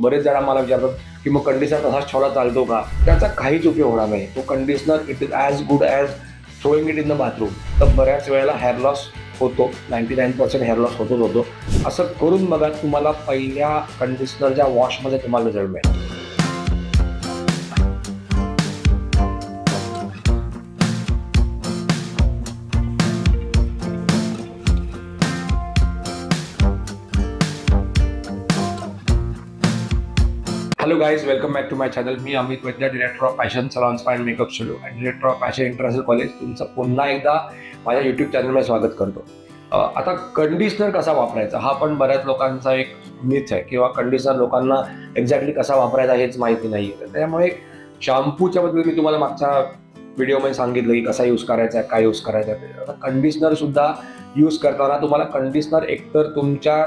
बरेच जण मला विचारतात की मग कंडिशनर तसाच ठेवला चालतो का? त्याचा काहीच उपयोग होणार नाही. तो conditioner it is as good as throwing it in the bathroom. तर बऱ्याच वेळेला हेअर लॉस होतो, 99% हेअर लॉस होतो. असं करून बघा, तुम्हाला पहिल्या कंडिशनरच्या वॉशमध्ये तुम्हाला रिझल्ट मिळेल. Hello guys, welcome back to my channel. मी Amit Vaidya, director of fashion salon spa and makeup studio आणि director of fashion international college. तुमचं पुन्हा एकदा माझ्या यूट्यूब चॅनलमध्ये स्वागत करतो. आता कंडिशनर कसा वापरायचा हा पण बऱ्याच लोकांचा एक मिथ आहे, किंवा कंडिशनर लोकांना एक्झॅक्टली कसा वापरायचा हेच माहिती नाही आहे. त्यामुळे शॅम्पूच्या बद्दल मी तुम्हाला मागच्या व्हिडिओमध्ये सांगितलं की कसा यूज करायचा आहे, काय यूज करायचा आहे. आता कंडिशनरसुद्धा यूज करताना तुम्हाला कंडिशनर एकतर तुमच्या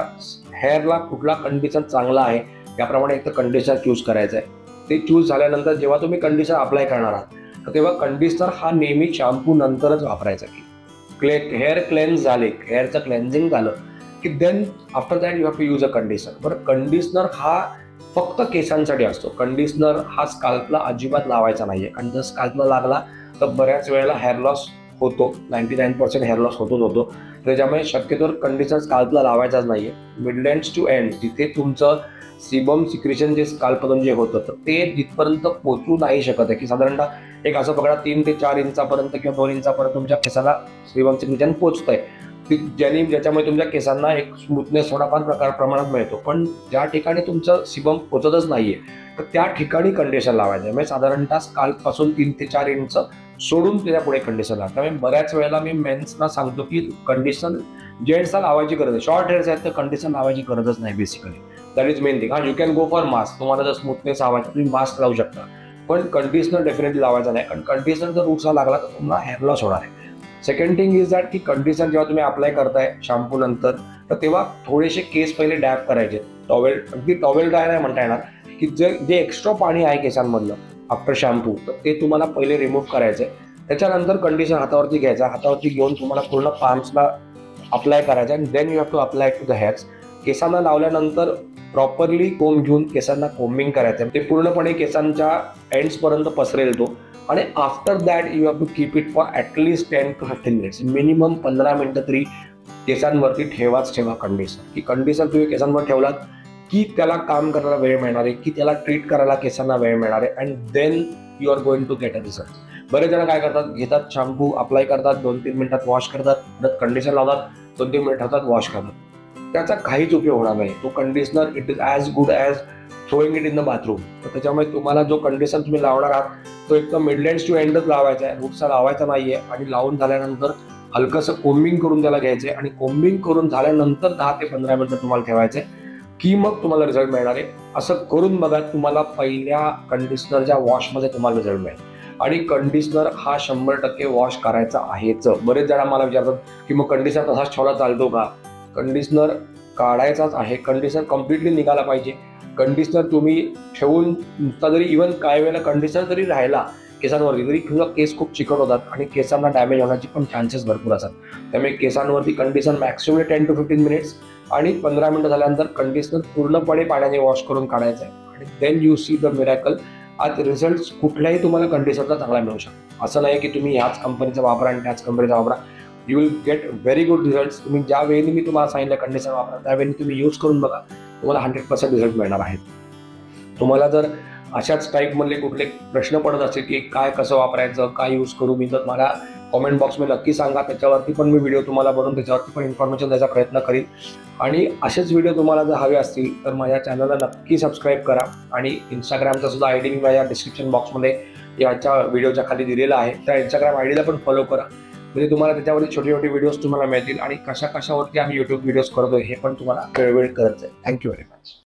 हेअरला कुठला कंडिशनर चांगला आहे त्याप्रमाणे एक तर कंडिशनर चूज करायचं आहे. ते चूज झाल्यानंतर जेव्हा तुम्ही कंडिशनर अप्लाय करणार आहात तर तेव्हा कंडिशनर हा नेहमी शॅम्पू नंतरच वापरायचा. की हेअर क्लेन्स झाले, हेअरचं क्लेन्झिंग झालं की then after that you have to use a conditioner. बरं, कंडिशनर हा फक्त केसांसाठी असतो. कंडिशनर हा स्काल्पला अजिबात लावायचा नाही आहे, आणि जर स्काल्पला लागला तर बऱ्याच वेळेला हेअर लॉस होतो. 99% हेअर लॉस होतो. त्याच्यामुळे शक्यतोवर कंडिशनर स्काल्पला लावायचाच नाही आहे. मिडलँड्स टू एंड जिथे तुमचं सिबम सिक्रेशन जे स्काल्पमधून जे होतं तर ते जिथपर्यंत पोचू नाही शकत आहे, की साधारणतः एक असं पकडा 3 ते 4 इंचापर्यंत किंवा 2 इंचापर्यंत तुमच्या केसाला सिबम सिक्रेशन पोचतं आहे, ज्याच्यामुळे तुमच्या केसांना एक स्मूथनेस थोडाफार प्रमाणात मिळतो. पण ज्या ठिकाणी तुमचं सिबम पोचतच नाही आहे तर त्या ठिकाणी कंडिशनर लावायचं आहे. म्हणजे साधारणतः स्काल्पपासून 3 ते 4 इंच सोडून त्याच्या पुढे कंडिशनर लागतं. त्यामुळे बऱ्याच वेळेला मी मेन्सना सांगतो की कंडिशनर जेंट्सला लावायची गरज आहे. शॉर्ट हेअर्स आहेत तर कंडिशनर लावायची गरजच नाही basically. That is main thing. You can go for mask. तुम्हाला जर स्मूथनेस हवा आहे तुम्ही मास्क लावू शकता, पण कंडिशनर डेफिनेटली लावायचा नाही, कारण कंडिशनर जर रूटचा लागला तर तुम्हाला हेअर लॉस होणार आहे. सेकंड थिंग इज दॅट की कंडिशनर जेव्हा तुम्ही अप्लाय करताय शॅम्पू नंतर तर तेव्हा थोडेसे केस पहिले डॅप करायचे. अगदी टॉवेल ड्राय नाही म्हणता येणार, की जे एक्स्ट्रा पाणी आहे केसांमधलं आफ्टर शॅम्पू तर ते तुम्हाला पहिले रिमूव्ह करायचं आहे. त्याच्यानंतर कंडिशनर हातावरती घ्यायचा. हातावरती घेऊन तुम्हाला पूर्ण पाम्सला अप्लाय करायचं आणि then you have to apply to the hairs. केसांना लावल्यानंतर प्रॉपरली कोंब घेऊन केसांना कोम्बिंग करायचं. ते पूर्णपणे केसांच्या एंड्सपर्यंत पसरेल तो. आणि after that you have to keep it for at least 10 to 15 minutes. Minimum 15 मिनिटं तरी केसांवरती ठेवा कंडिशनर. की कंडिशनर तुम्ही केसांवर ठेवलात की त्याला काम करायला वेळ मिळणार आहे, की त्याला ट्रीट करायला केसांना वेळ मिळणार आहे, and then you are going to get a result. बरेच जण काय करतात, घेतात शॅम्पू अप्लाय करतात, 2-3 मिनिटात वॉश करतात, परत कंडिशनर लावतात, 2-3 मिनिट ठेवतात, वॉश करतात. त्याचा काहीच उपयोग होणार नाही. तो conditioner it is as good as throwing it in the bathroom. तर त्याच्यामुळे तुम्हाला जो कंडिशनर तुम्ही लावणार आहात तो एकदम मिडलँड्स टू एंडच लावायचा आहे, रूटचा लावायचा नाही आहे. आणि लावून झाल्यानंतर हलकंसं कोम्बिंग करून त्याला घ्यायचं आहे, आणि कोम्बिंग करून झाल्यानंतर 10 ते 15 मिनिटं तुम्हाला ठेवायचं आहे, की मग तुम्हाला रिझल्ट मिळणार आहे. असं करून बघा, तुम्हाला पहिल्या कंडिशनरच्या वॉशमध्ये तुम्हाला रिझल्ट मिळेल. आणि कंडिशनर हा 100% वॉश करायचा आहेच. बरेच जण मला विचारतात की मग कंडिशनर तसाच ठेवला चालतो का? कंडिशनर काढायचाच आहे. कंडिशनर कम्प्लिटली निघाला पाहिजे. कंडिशनर तुम्ही ठेवून नुसता जरी इव्हन काही वेळेला कंडिशनर जरी राहिला केसांवरती तरी किंवा केस खूप चिकट होतात आणि केसांना डॅमेज होण्याचे पण चान्सेस भरपूर असतात. त्यामुळे केसांवरती कंडिशनर मॅक्सिमम 10 to 15 मिनिट्स आणि 15 मिनिटं झाल्यानंतर कंडिशनर पूर्णपणे पाण्याने वॉश करून काढायचं आहे. आणि then you see the miracle. आज रिझल्ट कुठल्याही तुम्हाला कंडिशनरचा चांगला मिळू शकतो. असं नाही की तुम्ही ह्याच कंपनीचा वापरा आणि त्याच कंपनीचा वापरा. You will get very good results. तुम्ही ज्या वेळी मी तुम्हाला सांगितलं कंडिशनर वापरा त्यावेळी तुम्ही यूज करून बघा, तुम्हाला 100% रिझल्ट मिळणार आहेत. तुम्हाला जर अशाच टाईपमधले कुठले प्रश्न पडत असेल की काय कसं वापरायचं, काय यूज करू मी, तर मला कॉमेंट बॉक्समध्ये नक्की सांगा. त्याच्यावरती पण मी व्हिडिओ तुम्हाला बनवून त्याच्यावरती पण इन्फॉर्मेशन द्यायचा प्रयत्न करीन. आणि असेच व्हिडिओ तुम्हाला जर हवे असतील तर माझ्या चॅनलला नक्की सबस्क्राईब करा. आणि इंस्टाग्रामचा सुद्धा ID मी माझ्या डिस्क्रिप्शन बॉक्समध्ये याच्या व्हिडिओच्या खाली दिलेला आहे. त्या इंस्टाग्राम ID ला पण फॉलो करा, म्हणजे तुम्हाला त्याच्यावरती छोटे छोटे व्हिडिओज तुम्हाला मिळतील. आणि कशावरती आम्ही यूट्यूब व्हिडिओज करतोय हे पण तुम्हाला वेळोवेळी करत जाईल. Thank you very much.